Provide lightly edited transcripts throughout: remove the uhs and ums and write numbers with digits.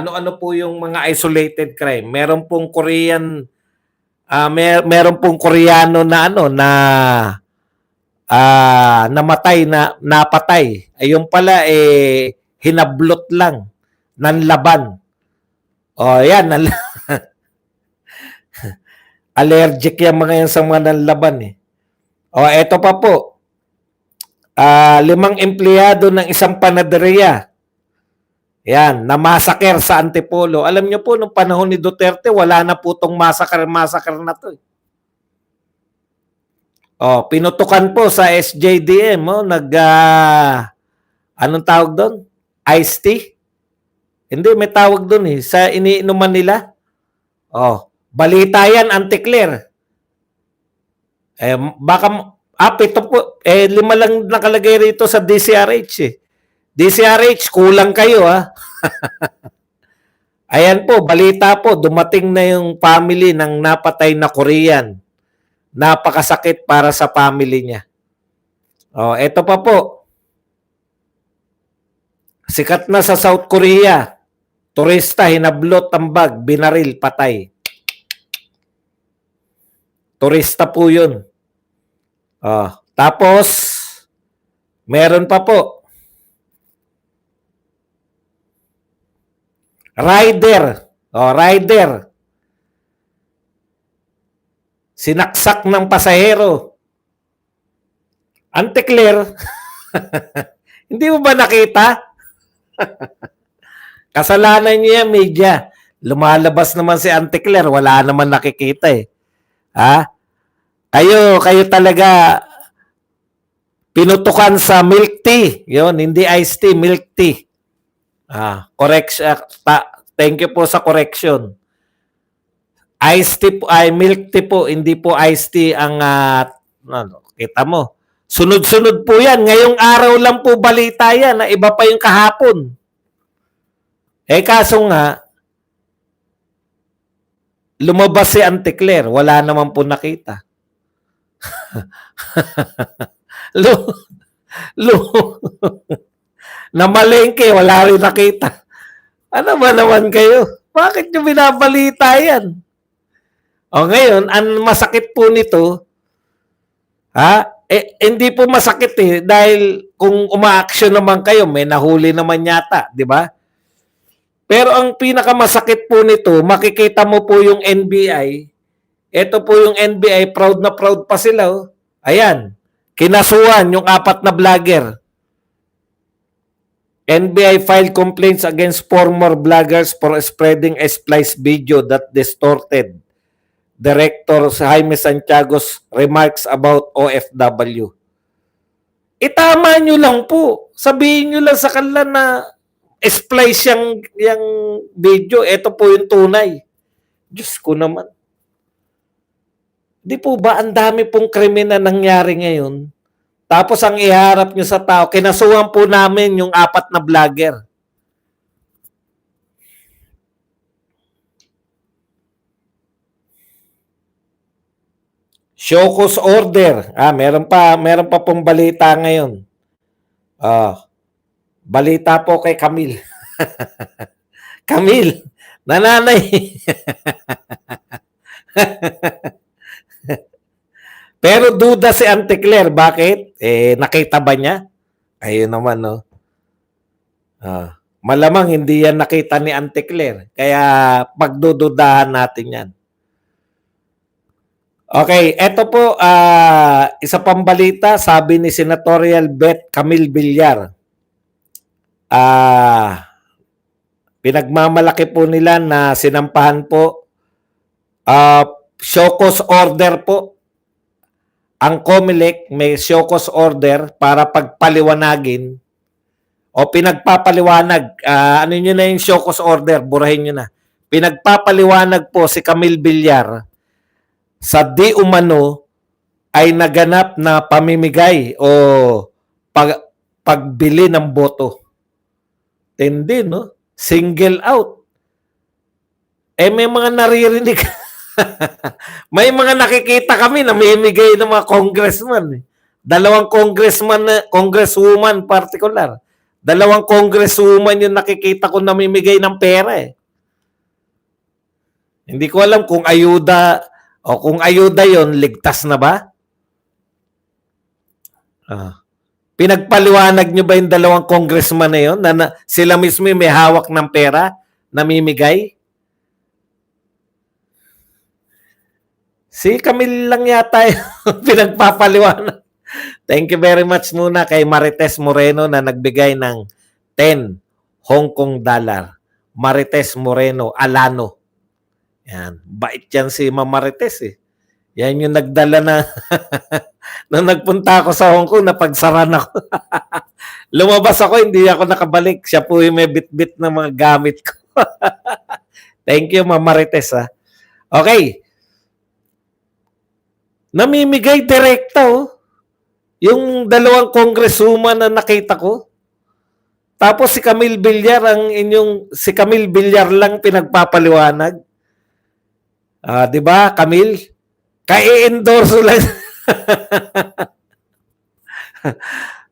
Ano-ano po yung mga isolated crime? Meron pong Korean, meron pong Koreano na namatay na napatay. Ayun pala hinablot lang ng laban. O yan, allergic yung mga yan sa mga nanlaban eh. O eto pa po. 5 empleyado ng isang panaderia. Yan, namasaker sa Antipolo. Alam niyo po, nung panahon ni Duterte, wala na po itong massacre na to. Oh, pinutukan po sa SJDM, anong tawag doon? Iced tea? Hindi, may tawag doon eh. Sa iniinuman nila. Oh, balita yan, Anticlear. Baka, pito po. 5 lang nakalagay rito sa DCRH eh. DCRH, kulang kayo ha. Ayan po, balita po, dumating na yung family ng napatay na Korean. Napakasakit para sa family niya. Oh, eto pa po. Sikat na sa South Korea. Turista, hinablot ang bag, binaril, patay. Turista po yun. Oh, tapos, meron pa po. Rider. Oh, rider. Sinaksak ng pasahero. Anticlear. Hindi mo ba nakita? Kasalanan niya media. Lumalabas naman si Anticlear, wala naman nakikita eh. Ha? Kayo talaga pinutukan sa milk tea. Yun, hindi iced tea, milk tea. Correction. Thank you po sa correction. Iced tea po, milk tea po, hindi po iced tea ang kita mo. Sunod-sunod po yan. Ngayong araw lang po balita yan na iba pa yung kahapon. Kaso nga, lumabas si Anticlear. Wala naman po nakita. Namalengke, wala rin nakita. Ano ba naman kayo? Bakit nyo binabalita yan? O ngayon, ang masakit po nito, hindi po masakit eh, dahil kung uma-action naman kayo, may nahuli naman yata, di ba? Pero ang pinakamasakit po nito, makikita mo po yung NBI, ito po yung NBI, proud na proud pa sila. Oh. Ayan, kinasuhan yung 4 na vlogger. NBI filed complaints against 4 more vloggers for spreading a spliced video that distorted Director Jaime Santiago's remarks about OFW. Itama nyo lang po. Sabihin nyo lang sa kanila na splice yung video. Ito po yung tunay. Diyos ko naman. Di po ba ang dami pong krimen na nangyari ngayon? Tapos ang iharap nyo sa tao, kinasuhan po namin yung 4 na vlogger. Show cause order. Meron pa pong balita ngayon. Balita po kay Camille. Camille, nanay. Pero duda si Anticlear. Bakit? Nakita ba niya? Ayun naman, no? Malamang hindi yan nakita ni Anticlear. Kaya pagdududahan natin yan. Okay, eto po, isa pang balita, sabi ni Senatorial Bet Camille Villar. Pinagmamalaki po nila na sinampahan po, show cause order po. Ang COMELEC may show cause order para pagpaliwanagin o pinagpapaliwanag. Ano nyo na yung show cause order, burahin nyo na. Pinagpapaliwanag po si Camille Villar sa di umano ay naganap na pamimigay o pagbili ng boto. Tindi, no? Single out. May mga naririnig. May mga nakikita kami na mamimigay ng mga congressman. 2 congresswoman particular. Dalawang congresswoman yung nakikita ko namimigay ng pera eh. Hindi ko alam kung ayuda o kung ayuda yon, ligtas na ba? Pinagpaliwanag nyo ba yung dalawang congressman na yun na sila mismo may hawak ng pera, namimigay? Si Camille lang yata yung pinagpapaliwanag. Thank you very much muna kay Marites Moreno na nagbigay ng 10 Hong Kong dollar. Marites Moreno Alano. Yan. Bait yan si Ma'am Marites eh. Yan yung nagdala na nung nagpunta ako sa Hong Kong, napagsaran ako. Lumabas ako, hindi ako nakabalik. Siya po yung may bit-bit na mga gamit ko. Thank you, Ma'am Marites. Ha? Okay. Namimigay direkta oh. Yung dalawang congresswoman na nakita ko. Tapos si Camille Villar, si Camille Villar lang pinagpapaliwanag. Di ba, Camille? Kai-endorse lang.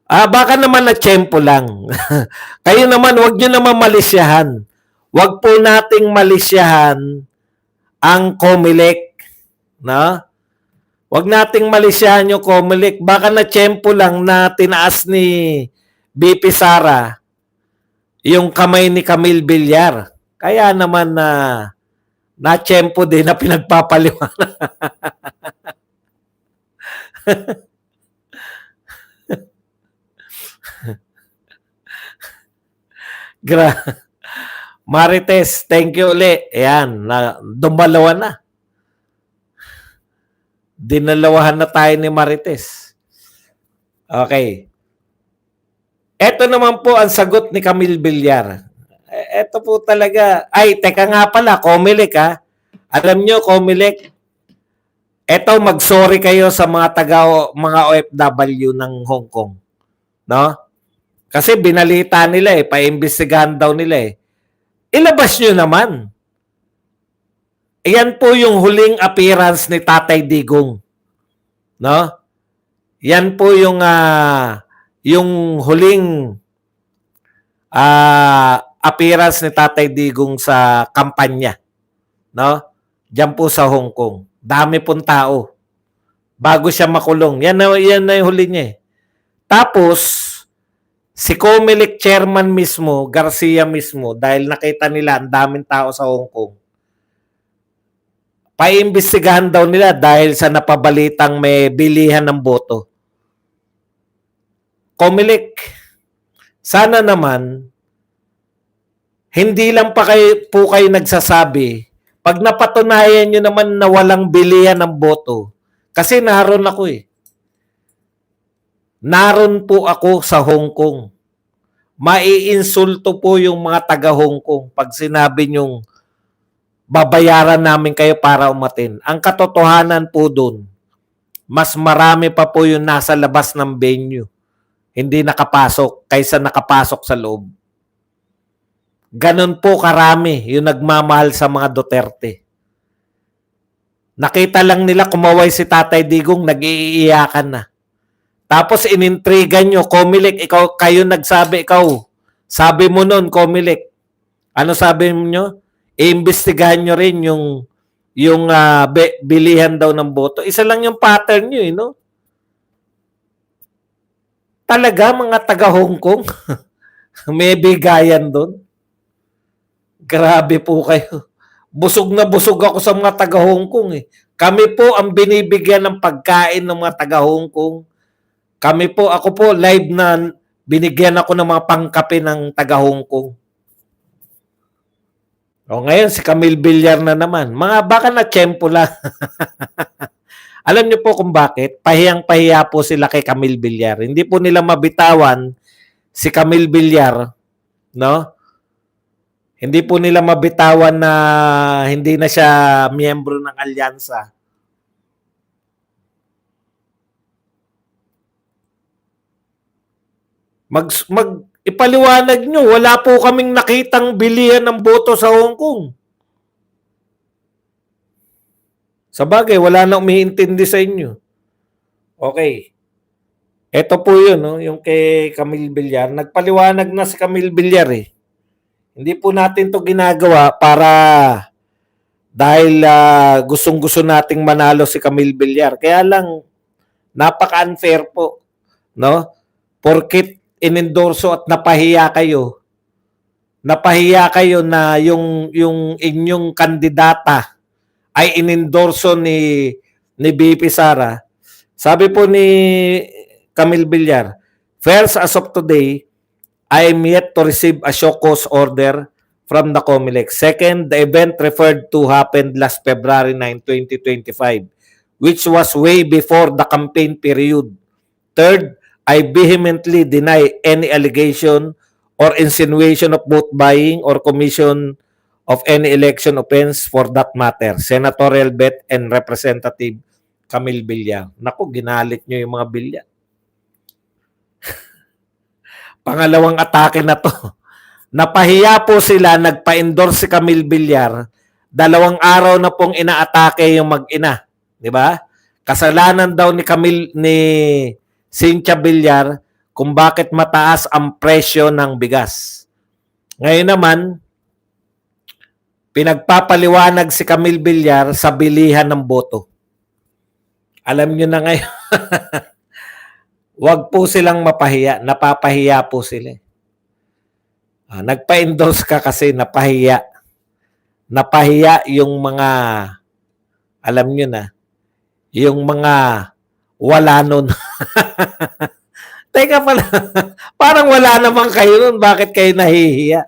Baka naman na tiyempo lang. Kayo naman, wag nyo naman malisyahan. Wag po nating malisyahan ang COMELEC. No? Wag nating malisyahan yung COMELEC. Baka na tiyempo lang na tinaas ni BP Sara yung kamay ni Camille Villar. Kaya naman na tiyempo din na pinagpapaliwanag. Marites, thank you ulit. Ayan, dumalawa na. Dinalawahan na tayo ni Marites. Okay. Ito naman po ang sagot ni Camille Villar. Ito po talaga. Ay, teka nga pala, COMELEC ha. Alam nyo, COMELEC, ito mag-sorry kayo sa mga mga OFW ng Hong Kong. No? Kasi binalita nila paimbestigahan daw nila Ilabas nyo naman. Iyan po yung huling appearance ni Tatay Digong. No? Yan po yung huling appearance ni Tatay Digong sa kampanya. No? Diyan po sa Hong Kong. Dami pong tao. Bago siya makulong. Yan na yung huli niya Tapos, si COMELEC chairman mismo, Garcia mismo, dahil nakita nila ang daming tao sa Hong Kong, paimbestigahan daw nila dahil sa napabalitang may bilihan ng boto. COMELEC, sana naman, hindi lang pa po kayo nagsasabi, pag napatunayan nyo naman na walang bilihan ng boto, kasi naroon ako Naroon po ako sa Hong Kong. Maiinsulto po yung mga taga Hong Kong pag sinabi nyong babayaran namin kayo para umatin. Ang katotohanan po doon, mas marami pa po yung nasa labas ng venue. Hindi nakapasok kaysa nakapasok sa loob. Ganon po karami yung nagmamahal sa mga Duterte. Nakita lang nila kumaway si Tatay Digong, nag-iiyakan na. Tapos inintrigan nyo, COMELEC, kayo nagsabi, sabi mo nun, COMELEC, ano sabi nyo? Iimbestigahan nyo rin yung bilihan daw ng boto. Isa lang yung pattern nyo, no? Talaga, mga taga Hong Kong, may bigayan doon. Grabe po kayo. Busog na busog ako sa mga taga Hong Kong Kami po ang binibigyan ng pagkain ng mga taga Hong Kong. Ako po live na binigyan ako ng mga pangkape ng taga Hong Kong. O ngayon, si Camille Villar na naman. Baka na tiyempo lang. Alam niyo po kung bakit? Pahiyang-pahiya po sila kay Camille Villar. Hindi po nila mabitawan si Camille Villar, no? Hindi po nila mabitawan na hindi na siya miyembro ng alyansa. Ipaliwanag nyo, wala po kaming nakitang bilihan ng boto sa Hong Kong. Sa bagay, wala na umiintindi sa inyo. Okay. Ito po yun, no? Yung kay Camille Villar. Nagpaliwanag na si Camille Villar eh. Hindi po natin to ginagawa para dahil gustong-gusto nating manalo si Camille Villar. Kaya lang, napaka-unfair po. No? Porkit inendorso at napahiya kayo na yung inyong kandidata ay inendorso ni BP Sara. Sabi po ni Camille Villar, first, as of today, I am yet to receive a show cause order from the COMELEC. Second, the event referred to happened last February 9, 2025, which was way before the campaign period. Third, I vehemently deny any allegation or insinuation of both buying or commission of any election offense for that matter. Senatorial Bet and Representative Camille Villar. Naku, ginalit nyo yung mga Villar. Pangalawang atake na to. Napahiya po sila, nagpa-endorse si Camille Villar. 2 araw na pong inaatake yung mag-ina. Di ba? Kasalanan daw ni Cynthia Villar kung bakit mataas ang presyo ng bigas. Ngayon naman, pinagpapaliwanag si Camille Villar sa bilihan ng boto. Alam nyo na ngayon, wag po silang mapahiya. Napapahiya po sila. Nagpa-endorse ka kasi napahiya. Napahiya yung mga, alam nyo na, yung mga wala nun. Teka pala, parang wala naman kayo nun. Bakit kayo nahihiya?